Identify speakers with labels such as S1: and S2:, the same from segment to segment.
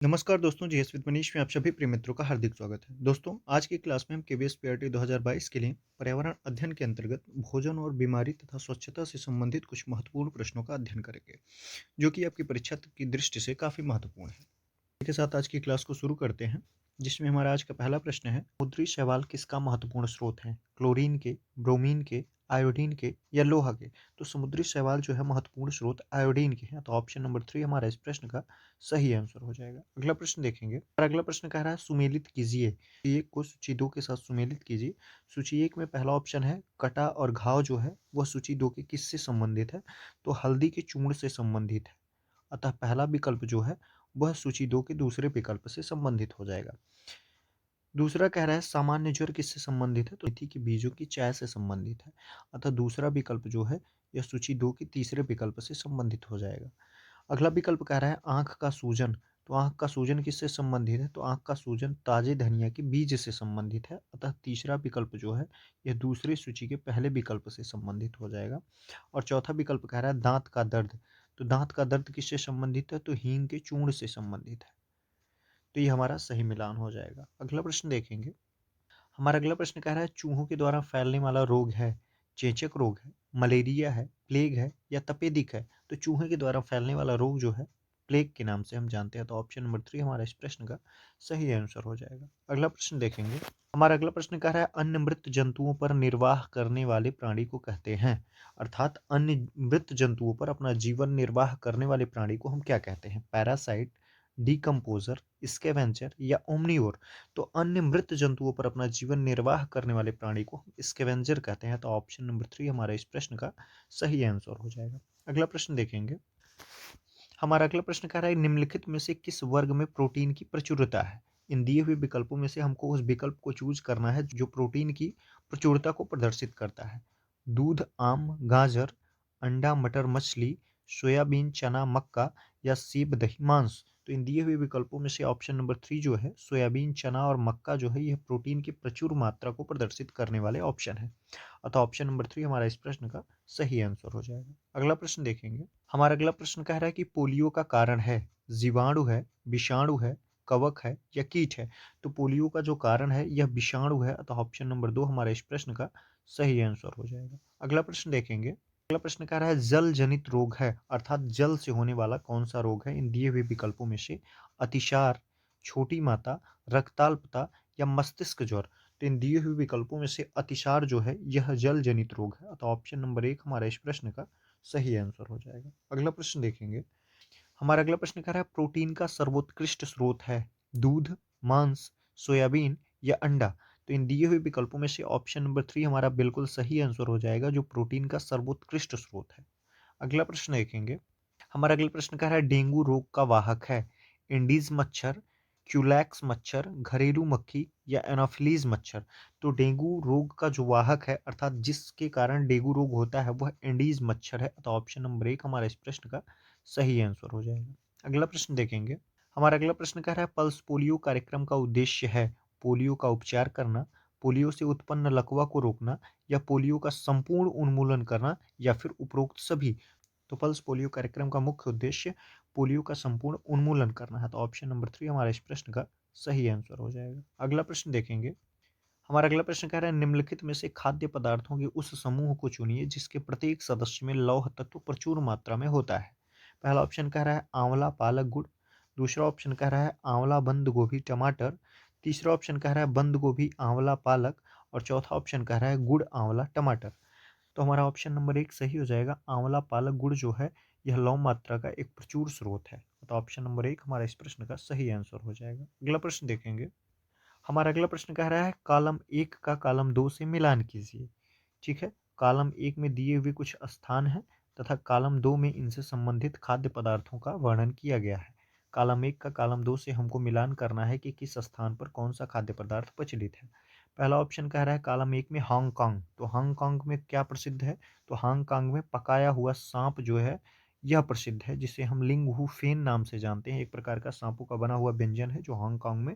S1: नमस्कार दोस्तों, GS with Manish में आप सभी प्रिय मित्रों का हार्दिक स्वागत है। दोस्तों, आज की क्लास में हम केवीएस पीआरटी 2022 के लिए पर्यावरण अध्ययन के अंतर्गत भोजन और बीमारी तथा स्वच्छता से संबंधित कुछ महत्वपूर्ण प्रश्नों का अध्ययन करेंगे, जो कि आपकी परीक्षा की दृष्टि से काफ़ी महत्वपूर्ण है। इसी के साथ आज की क्लास को शुरू करते हैं, जिसमें हमारा आज का पहला प्रश्न है, समुद्री शैवाल किसका महत्वपूर्ण स्रोत है? क्लोरीन के, ब्रोमीन के, आयोडीन के या लोहा के? तो समुद्री शैवाल जो है महत्वपूर्ण स्रोत आयोडीन के हैं। तो ऑप्शन नंबर 3 हमारा इस प्रश्न का सही आंसर हो जाएगा। अगला प्रश्न देखेंगे और अगला प्रश्न कह रहा है सुमेलित कीजिए। एक को सूची 2 के साथ सुमेलित कीजिए। सूची 1 में पहला ऑप्शन है कटा और घाव जो है वह सूची 2 के किससे संबंधित है? तो हल्दी के चूर्ण से संबंधित है। अतः पहला विकल्प जो है वह सूची 2 के दूसरे विकल्प से संबंधित हो जाएगा। दूसरा कह रहा है सामान्य ज्वर किससे संबंधित है? तो मेथी के बीजों की चाय से संबंधित है। अतः दूसरा विकल्प जो है यह सूची 2 के तीसरे विकल्प से संबंधित हो जाएगा। अगला विकल्प कह रहा है आँख का सूजन। तो आँख का सूजन किससे संबंधित है? तो आँख का सूजन ताजे धनिया के बीज से संबंधित है। अतः तीसरा विकल्प जो है यह दूसरी सूची के पहले विकल्प से संबंधित हो जाएगा। और चौथा विकल्प कह रहा है दाँत का दर्द। तो दाँत का दर्द किससे संबंधित है? तो हींग के चूर्ण से संबंधित है। तो ये हमारा सही मिलान हो जाएगा। अगला प्रश्न देखेंगे। हमारा अगला प्रश्न कह रहा है चूहों के द्वारा फैलने वाला रोग है, चेचक रोग है, मलेरिया है, प्लेग है या तपेदिक है? तो चूहे के द्वारा फैलने वाला रोग जो है प्लेग के नाम से हम जानते हैं। तो ऑप्शन नंबर 3 हमारा इस प्रश्न का सही आंसर हो जाएगा। अगला प्रश्न देखेंगे। हमारा अगला प्रश्न कह रहा है अन्य मृत जंतुओं पर निर्वाह करने वाले प्राणी को कहते हैं। अर्थात अन्य मृत जंतुओं पर अपना जीवन निर्वाह करने वाले प्राणी को हम क्या कहते हैं? पैरासाइट, डिकम्पोजर, स्कैवेंजर या ओमनीवोर? तो अन्य मृत जंतुओं पर अपना जीवन निर्वाह करने वाले प्राणी को हम स्कैवेंजर कहते हैं। तो ऑप्शन नंबर 3 हमारा इस प्रश्न का सही आंसर हो जाएगा। अगला प्रश्न देखेंगे। हमारा अगला प्रश्न कह रहा है निम्नलिखित में से किस वर्ग में प्रोटीन की प्रचुरता है? इन दिए हुए विकल्पों में से हमको उस विकल्प को चूज करना है जो प्रोटीन की प्रचुरता को प्रदर्शित करता है। दूध, आम, गाजर, अंडा, मटर, मछली, सोयाबीन, चना, मक्का या सेब, दही, मांस? तो इन दिए हुए विकल्पों में से ऑप्शन नंबर 3 जो है सोयाबीन, चना और मक्का जो है यह प्रोटीन की प्रचुर मात्रा को प्रदर्शित करने वाले ऑप्शन है। अतः ऑप्शन नंबर 3 हमारा इस प्रश्न का सही आंसर हो जाएगा। अगला प्रश्न देखेंगे। हमारा अगला प्रश्न कह रहा है कि पोलियो का कारण है, जीवाणु है, विषाणु है, कवक है या कीट है? तो पोलियो का जो कारण है यह विषाणु है। अतः ऑप्शन नंबर 2 हमारा इस प्रश्न का सही आंसर हो जाएगा। अगला प्रश्न देखेंगे। अगला प्रश्न कह रहा है जल जनित रोग है, अर्थात जल से होने वाला कौन सा रोग है? इन दिए हुए विकल्पों में से अतिसार, छोटी माता, रक्ताल्पता या मस्तिष्क ज्वर? तो इन दिए हुए विकल्पों में से अतिसार जो है यह जल जनित रोग है। अतः ऑप्शन नंबर 1 हमारा इस प्रश्न का सही आंसर हो जाएगा। अगला प्रश्न देखेंगे। हमारा अगला प्रश्न कह रहा है प्रोटीन का सर्वोत्कृष्ट स्रोत है दूध, मांस, सोयाबीन या अंडा? तो इन दिए हुए विकल्पों में से ऑप्शन नंबर 3 हमारा बिल्कुल सही आंसर हो जाएगा जो प्रोटीन का सर्वोत्कृष्ट स्रोत है। अगला प्रश्न देखेंगे। हमारा अगला प्रश्न कह रहा है डेंगू रोग का वाहक है इंडीज मच्छर, क्यूलैक्स मच्छर, घरेलू मक्खी या एनोफिलीज मच्छर? तो डेंगू रोग का जो वाहक है अर्थात जिसके कारण डेंगू रोग होता है वह इंडीज मच्छर है। तो ऑप्शन नंबर 1 हमारा इस प्रश्न का सही आंसर हो जाएगा। अगला प्रश्न देखेंगे। हमारा अगला प्रश्न कह रहा है पल्स पोलियो कार्यक्रम का उद्देश्य है पोलियो का उपचार करना, पोलियो से उत्पन्न लकवा को रोकना या पोलियो का संपूर्ण उन्मूलन करना या फिर उपरोक्त सभी? तो पल्स पोलियो कार्यक्रम का मुख्य उद्देश्य पोलियो का संपूर्ण उन्मूलन करना है। तो ऑप्शन नंबर 3 हमारा इस प्रश्न का सही आंसर हो जाएगा। अगला प्रश्न देखेंगे। हमारा अगला प्रश्न कह रहा है निम्नलिखित में से खाद्य पदार्थों के उस समूह को चुनिए जिसके प्रत्येक सदस्य में लौह तत्व प्रचुर मात्रा में होता है। पहला ऑप्शन कह रहा है आंवला, पालक, गुड़। दूसरा ऑप्शन कह रहा है आंवला, बंद गोभी, टमाटर। तीसरा ऑप्शन कह रहा है बंद गोभी, आंवला, पालक। और चौथा ऑप्शन कह रहा है गुड़, आंवला, टमाटर। तो हमारा ऑप्शन नंबर 1 सही हो जाएगा। आंवला, पालक, गुड़ जो है यह लौह मात्रा का एक प्रचुर स्रोत है। तो ऑप्शन नंबर 1 हमारा इस प्रश्न का सही आंसर हो जाएगा। अगला प्रश्न देखेंगे। हमारा अगला प्रश्न कह रहा है कॉलम 1 का कॉलम 2 से मिलान कीजिए। ठीक है, कॉलम 1 में दिए हुए कुछ स्थान हैं तथा कॉलम 2 में इनसे संबंधित खाद्य पदार्थों का वर्णन किया गया है। कॉलम 1 का कॉलम 2 से हमको मिलान करना है कि किस स्थान पर कौन सा खाद्य पदार्थ प्रचलित है। पहला ऑप्शन कह रहा है कॉलम 1 में हांगकांग। तो हांगकांग में क्या प्रसिद्ध है? तो हांगकांग में पकाया हुआ सांप जो है यह प्रसिद्ध है, जिसे हम लिंगहू फेन नाम से जानते हैं। एक प्रकार का सांपों का बना हुआ व्यंजन है जो हांगकांग में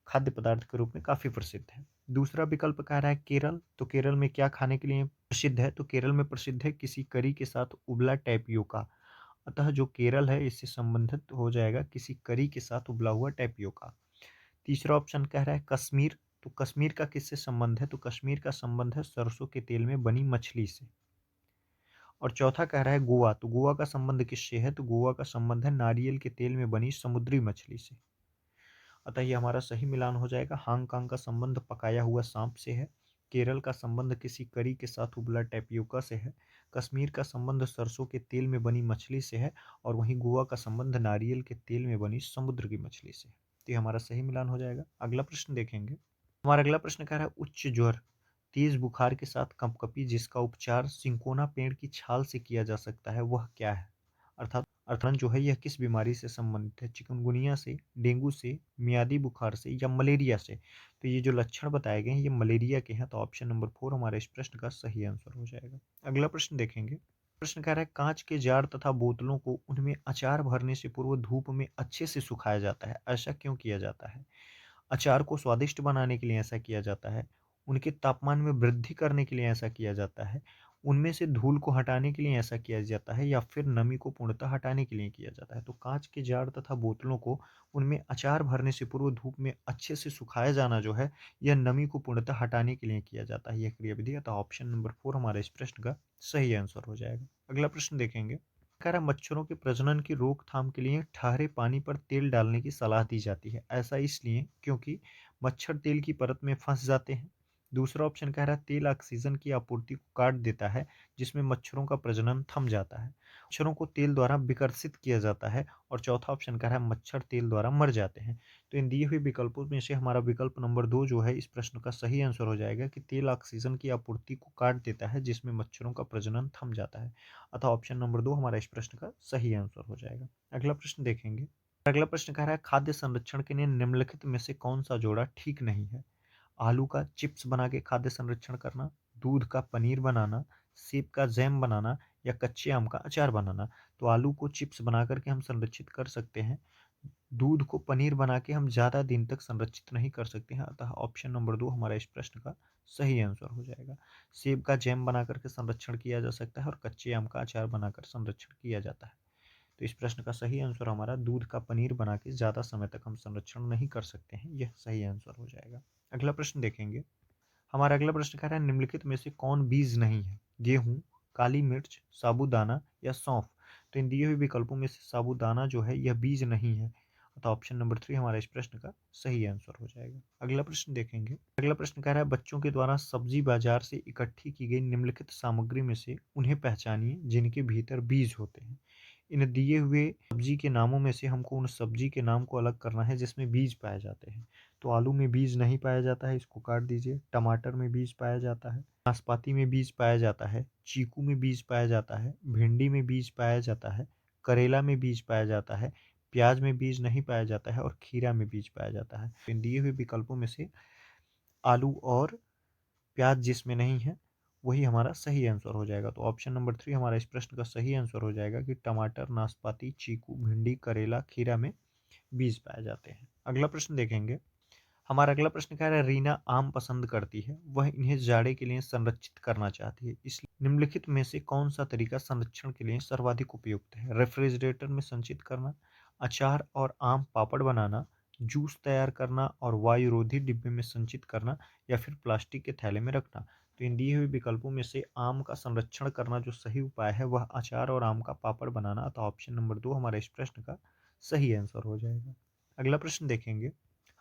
S1: खाद्य पदार्थ के रूप में काफ़ी प्रसिद्ध है। दूसरा विकल्प कह रहा है केरल। तो केरल में क्या खाने के लिए प्रसिद्ध है? तो केरल में प्रसिद्ध है किसी करी के साथ उबला टैपियोका। अतः जो केरल है इससे संबंधित हो जाएगा किसी करी के साथ उबला हुआ टैपियोका। तीसरा ऑप्शन कह रहा है कश्मीर, तो कश्मीर का किससे संबंध है? तो कश्मीर का संबंध है सरसों के तेल में बनी मछली से। और चौथा कह रहा है गोवा, तो गोवा का संबंध किससे है? तो गोवा का संबंध है नारियल के तेल में बनी समुद्री मछली से। अतः ये हमारा सही मिलान हो जाएगा। हांगकांग का संबंध पकाया हुआ सांप से है। केरल का संबंध किसी करी के साथ उबला टैपियोका से है। कश्मीर का संबंध सरसों के तेल में बनी मछली से है। और वहीं गोवा का संबंध नारियल के तेल में बनी समुद्र की मछली से है। तो ये हमारा सही मिलान हो जाएगा। अगला प्रश्न देखेंगे। हमारा अगला प्रश्न कह रहा है उच्च ज्वर, तेज बुखार के साथ कंपकपी जिसका उपचार सिंकोना पेड़ की छाल से किया जा सकता है, वह क्या है? अर्थात जो है यह किस बीमारी से संबंधित है? चिकनगुनिया से, डेंगू से, मियादी बुखार से या मलेरिया से? तो ये जो लक्षण बताए गए हैं ये मलेरिया के हैं, तो ऑप्शन नंबर 4 हमारे इस प्रश्न का सही आंसर हो जाएगा। अगला प्रश्न देखेंगे। प्रश्न कह रहा है कांच के जार तथा बोतलों को उनमें अचार भरने से पूर्व धूप में अच्छे से सुखाया जाता है, ऐसा क्यों किया जाता है? अचार को स्वादिष्ट बनाने के लिए ऐसा किया जाता है, उनके तापमान में वृद्धि करने के लिए ऐसा किया जाता है, उनमें से धूल को हटाने के लिए ऐसा किया जाता है, या फिर नमी को पूर्णतः हटाने के लिए किया जाता है। तो कांच के जार तथा बोतलों को उनमें अचार भरने से पूर्व धूप में अच्छे से सुखाया जाना जो है, यह नमी को पूर्णतः हटाने के लिए किया जाता है, यह क्रियाविधि। अतः ऑप्शन नंबर 4 हमारे इस प्रश्न का सही आंसर हो जाएगा। अगला प्रश्न देखेंगे। कह रहा मच्छरों के प्रजनन की रोकथाम के लिए ठहरे पानी पर तेल डालने की सलाह दी जाती है, ऐसा इसलिए क्योंकि मच्छर तेल की परत में फंस जाते हैं। दूसरा ऑप्शन कह रहा है तेल ऑक्सीजन की आपूर्ति को काट देता है जिसमें मच्छरों का प्रजनन थम जाता है। मच्छरों को तेल द्वारा विकर्षित किया जाता है। और चौथा ऑप्शन कह रहा है मच्छर तेल द्वारा मर जाते हैं। तो इन दिए हुए विकल्पों में से हमारा विकल्प नंबर 2 जो है इस प्रश्न का सही आंसर हो जाएगा कि तेल ऑक्सीजन की आपूर्ति को काट देता है जिसमें मच्छरों का प्रजनन थम जाता है। अतः ऑप्शन नंबर 2 हमारा इस प्रश्न का सही आंसर हो जाएगा। अगला प्रश्न देखेंगे। अगला प्रश्न कह रहा है खाद्य संरक्षण के लिए निम्नलिखित में से कौन सा जोड़ा ठीक नहीं है? आलू का चिप्स बना के खाद्य संरक्षण करना, दूध का पनीर बनाना, सेब का जैम बनाना या कच्चे आम का अचार बनाना। तो आलू को चिप्स बना करके हम संरक्षित कर सकते हैं, दूध को पनीर बना के हम ज़्यादा दिन तक संरक्षित नहीं कर सकते हैं। अतः ऑप्शन नंबर 2 हमारा इस प्रश्न का सही आंसर हो जाएगा। सेब का जैम बना करके संरक्षण किया जा सकता है और कच्चे आम का अचार बनाकर संरक्षण किया जाता है। तो इस प्रश्न का सही आंसर हमारा दूध का पनीर बना के ज़्यादा समय तक हम संरक्षण नहीं कर सकते हैं, यह सही आंसर हो जाएगा। अगला प्रश्न देखेंगे। हमारा अगला प्रश्न कह रहा है निम्नलिखित में से कौन बीज नहीं है? गेहूँ, काली मिर्च, साबूदाना या सौंफ? तो इन दिए हुए विकल्पों में से साबूदाना जो है यह बीज नहीं है। अतः ऑप्शन नंबर 3 हमारा इस प्रश्न का सही आंसर हो जाएगा। अगला प्रश्न देखेंगे। अगला प्रश्न कह रहा है बच्चों के द्वारा सब्जी बाजार से इकट्ठी की गई निम्नलिखित सामग्री में से उन्हें पहचानिए जिनके भीतर बीज होते हैं। इन दिए हुए सब्जी के नामों में से हमको उन सब्जी के नाम को अलग करना है जिसमें बीज पाए जाते हैं। तो आलू में बीज नहीं पाया जाता है, इसको काट दीजिए। टमाटर में बीज पाया जाता है, नाशपाती में बीज पाया जाता है, चीकू में बीज पाया जाता है, भिंडी में बीज पाया जाता है, करेला में बीज पाया जाता है, प्याज में बीज नहीं पाया जाता है और खीरा में बीज पाया जाता है। इन दिए हुए विकल्पों में से आलू और प्याज जिसमें नहीं है वही हमारा सही आंसर हो जाएगा। तो ऑप्शन नंबर 3 हमारा इस प्रश्न का सही आंसर हो जाएगा कि टमाटर, नाशपाती, चीकू, भिंडी, करेला, खीरा में बीज पाए जाते हैं। अगला प्रश्न देखेंगे। हमारा अगला प्रश्न कह रहा है रीना आम पसंद करती है, वह इन्हें जाड़े के लिए संरक्षित करना चाहती है, इसलिए निम्नलिखित में से कौन सा तरीका संरक्षण के लिए सर्वाधिक उपयुक्त है? रेफ्रिजरेटर में संचित करना, अचार और आम पापड़ बनाना, जूस तैयार करना और वायुरोधी डिब्बे में संचित करना या फिर प्लास्टिक के थैले में रखना। तो इन दिए हुए विकल्पों में से आम का संरक्षण करना जो सही उपाय है वह अचार और आम का पापड़ बनाना। तो ऑप्शन नंबर 2 हमारे इस प्रश्न का सही आंसर हो जाएगा। अगला प्रश्न देखेंगे।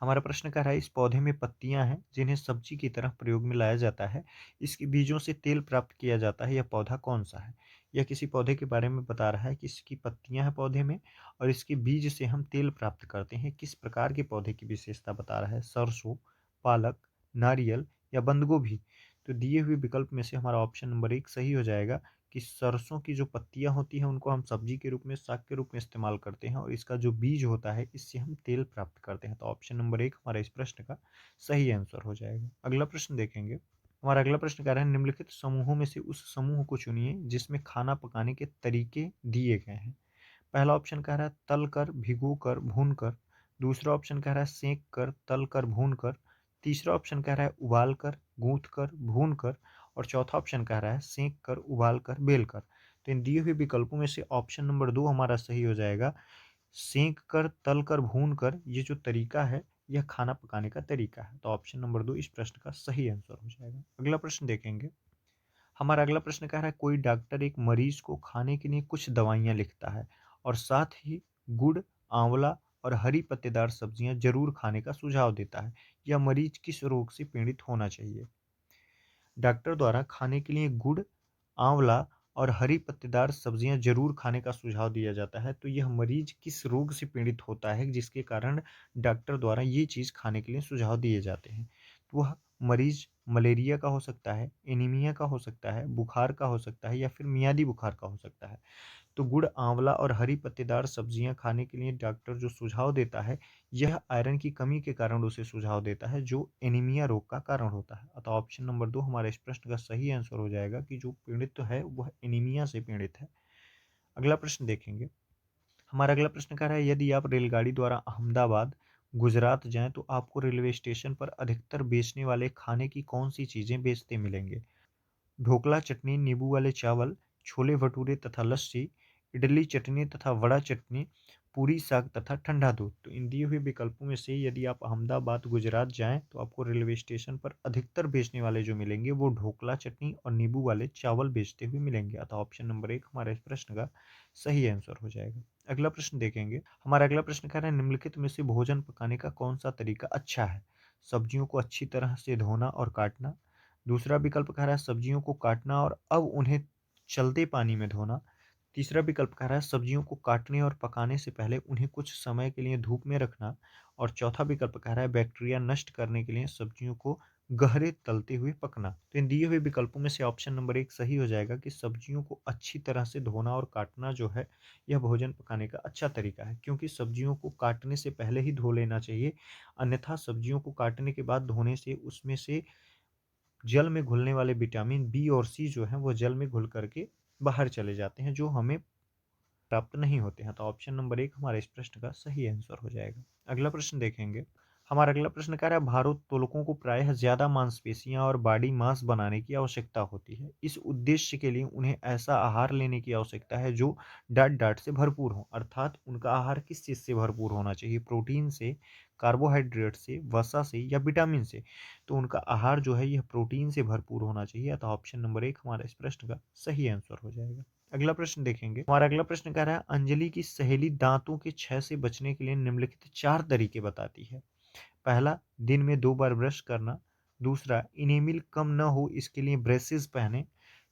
S1: हमारा प्रश्न कह रहा है इस पौधे में पत्तियां हैं जिन्हें सब्जी की तरह प्रयोग में लाया जाता है, इसके बीजों से तेल प्राप्त किया जाता है, यह पौधा कौन सा है? यह किसी पौधे के बारे में बता रहा है कि इसकी पत्तियां हैं पौधे में और इसके बीज से हम तेल प्राप्त करते हैं। किस प्रकार के पौधे की विशेषता बता रहा है? सरसों, पालक, नारियल या बंद गोभी? तो दिए हुए विकल्प में से हमारा ऑप्शन नंबर 1 सही हो जाएगा कि सरसों की जो पत्तियां होती हैं उनको हम सब्जी के रूप में, साग के रूप में इस्तेमाल करते हैं और इसका जो बीज होता है इससे हम तेल प्राप्त करते हैं। तो ऑप्शन नंबर 1 हमारा इस प्रश्न का सही आंसर हो जाएगा। अगला प्रश्न देखेंगे। हमारा अगला प्रश्न कह रहा है निम्नलिखित समूहों में से उस समूह को चुनिए जिसमें खाना पकाने के तरीके दिए गए हैं। पहला ऑप्शन कह रहा है तल कर, भिगो कर, भून कर। दूसरा ऑप्शन कह रहा है सेंक कर, तल कर, भून कर। तीसरा ऑप्शन कह रहा है उबाल कर, गूंथ कर, भून कर। और चौथा ऑप्शन कह रहा है सेंक कर, उबाल कर, बेल कर। तो इन दिए हुए विकल्पों में से ऑप्शन नंबर 2 हमारा सही हो जाएगा। सेंक कर, तल कर, भून कर, ये जो तरीका है यह खाना पकाने का तरीका है। तो ऑप्शन नंबर 2 इस प्रश्न का सही आंसर हो जाएगा। अगला प्रश्न देखेंगे। हमारा अगला प्रश्न कह रहा है कोई डॉक्टर एक मरीज को खाने के लिए कुछ दवाइयाँ लिखता है और साथ ही गुड़, आंवला और हरी पत्तेदार सब्जियां जरूर खाने का सुझाव देता है। यह मरीज किस रोग से पीड़ित होना चाहिए? डॉक्टर द्वारा खाने के लिए गुड़, आंवला और हरी पत्तेदार सब्जियां जरूर खाने का सुझाव दिया जाता है। तो यह मरीज किस रोग से पीड़ित होता है जिसके कारण डॉक्टर द्वारा ये चीज़ खाने के लिए सुझाव दिए जाते हैं? तो वह मरीज मलेरिया का हो सकता है, एनीमिया का हो सकता है, बुखार का हो सकता है या फिर मियादी बुखार का हो सकता है। तो गुड़, आंवला और हरी पत्तेदार सब्जियां खाने के लिए डॉक्टर जो सुझाव देता है, यह आयरन की कमी के कारण उसे सुझाव देता है, जो एनीमिया रोग का कारण होता है। अतः ऑप्शन नंबर 2 हमारे इस प्रश्न का सही आंसर हो जाएगा कि जो पीड़ित है वह एनीमिया से पीड़ित है। अगला प्रश्न देखेंगे। हमारा अगला प्रश्न कह रहा है यदि आप रेलगाड़ी द्वारा अहमदाबाद, गुजरात जाएं तो आपको रेलवे स्टेशन पर अधिकतर बेचने वाले खाने की कौन सी चीज़ें बेचते मिलेंगे? ढोकला चटनी, नींबू वाले चावल, छोले भटूरे तथा लस्सी, इडली चटनी तथा वड़ा चटनी, पूरी साग तथा ठंडा दूध। तो इन दिए हुए विकल्पों में से यदि आप अहमदाबाद, गुजरात जाएं तो आपको रेलवे स्टेशन पर अधिकतर बेचने वाले जो मिलेंगे वो ढोकला चटनी और नींबू वाले चावल बेचते हुए मिलेंगे। अतः ऑप्शन नंबर 1 हमारे इस प्रश्न का सही आंसर हो जाएगा। अगला प्रश्न देखेंगे। हमारा अगला प्रश्न कह रहा है निम्नलिखित में से भोजन पकाने का कौन सा तरीका अच्छा है? सब्जियों को अच्छी तरह से धोना और काटना। दूसरा विकल्प कह रहा है सब्जियों को काटना और अब उन्हें चलते पानी में धोना। तीसरा विकल्प कह रहा है सब्जियों को काटने और पकाने से पहले उन्हें कुछ समय के लिए धूप में रखना। और चौथा विकल्प कह रहा है बैक्टीरिया नष्ट करने के लिए सब्जियों को गहरे तलते हुए पकना। तो इन दिए हुए विकल्पों में से ऑप्शन नंबर 1 सही हो जाएगा कि सब्जियों को अच्छी तरह से धोना और काटना जो है यह भोजन पकाने का अच्छा तरीका है, क्योंकि सब्जियों को काटने से पहले ही धो लेना चाहिए। अन्यथा सब्जियों को काटने के बाद धोने से उसमें से जल में घुलने वाले विटामिन बी और सी जो हैं वो जल में घुल करके बाहर चले जाते हैं, जो हमें प्राप्त नहीं होते हैं। तो ऑप्शन नंबर 1 हमारे इस प्रश्न का सही आंसर हो जाएगा। अगला प्रश्न देखेंगे। हमारा अगला प्रश्न कह रहा है भारोत्तोलकों को प्रायः ज़्यादा मांसपेशियां और बॉडी मास बनाने की आवश्यकता होती है। इस उद्देश्य के लिए उन्हें ऐसा आहार लेने की आवश्यकता है जो डाट डाट से भरपूर हो। अर्थात उनका आहार किस चीज़ से भरपूर होना चाहिए? प्रोटीन से, कार्बोहाइड्रेट से, वसा से या विटामिन से? तो उनका आहार जो है यह प्रोटीन से भरपूर होना चाहिए। अतः ऑप्शन नंबर 1 हमारा इस प्रश्न का सही आंसर हो जाएगा। अगला प्रश्न देखेंगे। हमारा अगला प्रश्न कह रहा है अंजलि की सहेली दांतों के क्षय से बचने के लिए निम्नलिखित 4 तरीके बताती है। पहला, दिन में 2 बार ब्रश करना। दूसरा, इनेमिल कम न हो इसके लिए ब्रेसेस पहने।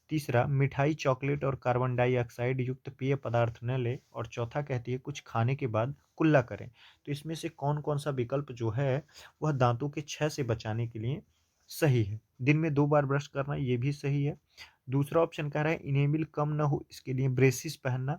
S1: तीसरा, मिठाई, चॉकलेट और कार्बन डाइऑक्साइड युक्त पेय पदार्थ न लें। और चौथा कहती है कुछ खाने के बाद कुल्ला करें। तो इसमें से कौन कौन सा विकल्प जो है वह दांतों के क्षय से बचाने के लिए सही है? दिन में 2 बार ब्रश करना ये भी सही है। दूसरा ऑप्शन कह रहा है इनेमिल कम ना हो इसके लिए ब्रेसिस पहनना।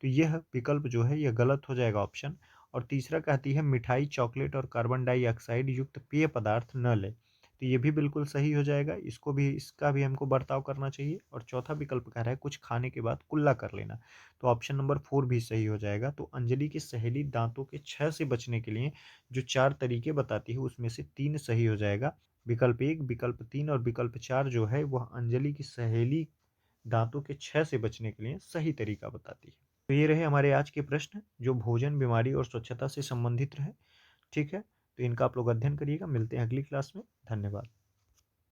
S1: तो यह विकल्प जो है यह गलत हो जाएगा ऑप्शन। और तीसरा कहती है मिठाई, चॉकलेट और कार्बन डाइऑक्साइड युक्त पेय पदार्थ न लें। तो ये भी बिल्कुल सही हो जाएगा, इसका भी हमको बर्ताव करना चाहिए। और चौथा विकल्प कह रहा है कुछ खाने के बाद कुल्ला कर लेना। तो ऑप्शन नंबर 4 भी सही हो जाएगा। तो अंजलि की सहेली दांतों के क्षय से बचने के लिए जो 4 तरीके बताती है उसमें से 3 सही हो जाएगा। विकल्प 1, विकल्प 3 और विकल्प 4 जो है वह अंजलि की सहेली दांतों के क्षय से बचने के लिए सही तरीका बताती है। तो ये रहे हमारे आज के प्रश्न जो भोजन, बीमारी और स्वच्छता से संबंधित रहे। ठीक है, तो इनका आप लोग अध्ययन करिएगा। मिलते हैं अगली क्लास में। धन्यवाद।